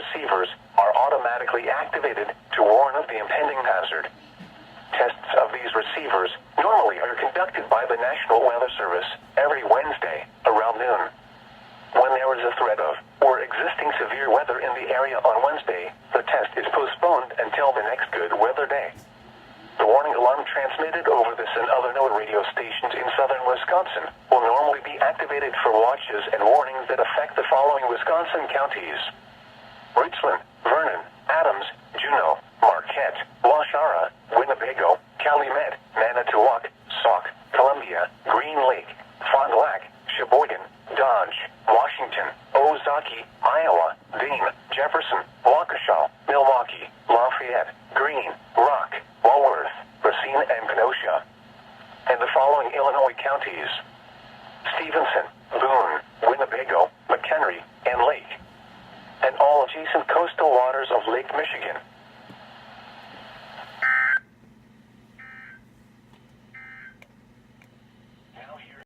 receivers are automatically activated to warn of the impending hazard. Tests of these receivers normally are conducted by the National Weather Service every Wednesday around noon. When there is a threat of or existing severe weather in the area on Wednesday, the test is postponed until the next good weather day. The warning alarm transmitted over this and other node radio stations in southern Wisconsin will normally be activated for watches and warnings that affect the following Wisconsin counties: Richland, Vernon, Adams, Juneau, Marquette, Waushara, Winnebago, Calumet, Manitowoc, Sauk, Columbia, Green Lake, Fond du Lac, Sheboygan, Dodge, Washington, Ozaukee, Iowa, Dane, Jefferson, Waukesha, Milwaukee, Lafayette, Greene, Rock, Walworth, Racine, and Kenosha. And the following Illinois counties: Stevenson, Boone, Winnebago, McHenry, and Lake. And all adjacent coastal waters of Lake Michigan,